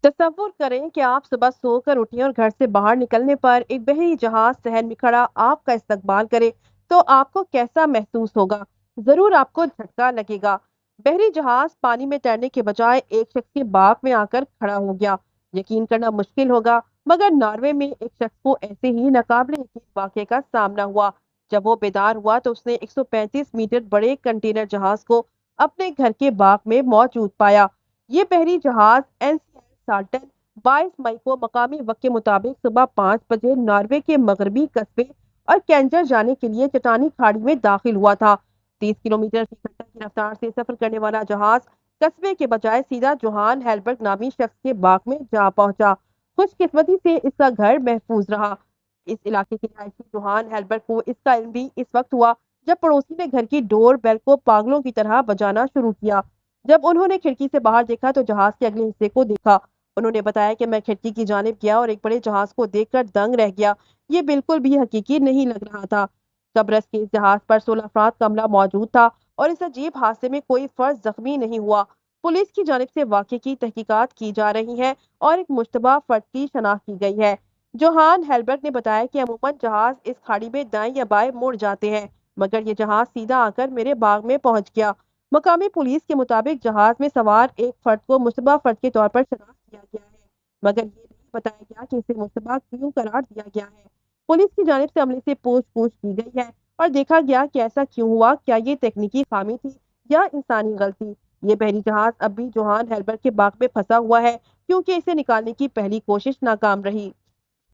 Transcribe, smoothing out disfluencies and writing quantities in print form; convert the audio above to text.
تصور کریں کہ آپ صبح سو کر اٹھیں اور گھر سے باہر نکلنے پر ایک بحری جہاز صحن میں کھڑا آپ کا استقبال کرے تو آپ کو کیسا محسوس ہوگا؟ ضرور آپ کو جھٹکا لگے گا۔ بحری جہاز پانی میں تیرنے کے بجائے ایک شخص کے باغ میں آ کر کھڑا ہو گیا۔ یقین کرنا مشکل ہوگا مگر ناروے میں ایک شخص کو ایسے ہی ناقابل یقین واقعے کا سامنا ہوا۔ جب وہ بیدار ہوا تو اس نے 135 میٹر بڑے کنٹینر جہاز کو اپنے گھر کے باغ میں موجود پایا۔ یہ بحری جہاز سالٹن 22 مئی کو مقامی وقت کے مطابق صبح 5 بجے ناروے کے مغربی قصبے اور کینجر جانے کے لیے چٹانی کھاڑی میں داخل ہوا تھا۔ 30 کلومیٹر فی گھنٹہ کی رفتار سے سفر کرنے والا جہاز قصبے کے بجائے سیدھا جوہان ہیلبرگ نامی شخص کے باغ میں جا پہنچا۔ خوش قسمتی سے اس کا گھر محفوظ رہا۔ اس علاقے کے رہائشی جوہان ہیلبرگ کو اس کا علم بھی اس وقت ہوا جب پڑوسی نے گھر کی ڈور بیل کو پاگلوں کی طرح بجانا شروع کیا۔ جب انہوں نے کھڑکی سے باہر دیکھا تو جہاز کے اگلے حصے کو دیکھا۔ انہوں نے بتایا کہ میں کھڑکی کی جانب گیا اور ایک بڑے جہاز کو دیکھ کر دنگ رہ گیا۔ یہ بالکل بھی حقیقی نہیں لگ رہا تھا۔ قبرص کے اس جہاز پر 16 افراد کا عملہ موجود تھا اور اس عجیب حادثے میں کوئی فرد زخمی نہیں ہوا۔ پولیس کی جانب سے واقعے کی تحقیقات کی جا رہی ہیں اور ایک مشتبہ فرد کی شناخت کی گئی ہے۔ جوہان ہیلبرگ نے بتایا کہ عموماً جہاز اس کھاڑی میں دائیں یا بائیں مڑ جاتے ہیں مگر یہ جہاز سیدھا آ کر میرے باغ میں پہنچ گیا۔ مقامی پولیس کے مطابق جہاز میں سوار ایک فرد کو مشتبہ فرد کے طور پر شناخت کیا گیا ہے مگر یہ نہیں بتایا گیا کہ اسے مشتبہ کیوں قرار دیا گیا ہے۔ پولیس کی جانب سے عملے سے پوچھ گچھ کی گئی ہے اور دیکھا گیا کہ ایسا کیوں ہوا، کیا یہ تکنیکی خامی تھی یا انسانی غلطی۔ یہ بحری جہاز اب بھی جوہان ہیلبرگ کے باغ میں پھنسا ہوا ہے کیونکہ اسے نکالنے کی پہلی کوشش ناکام رہی۔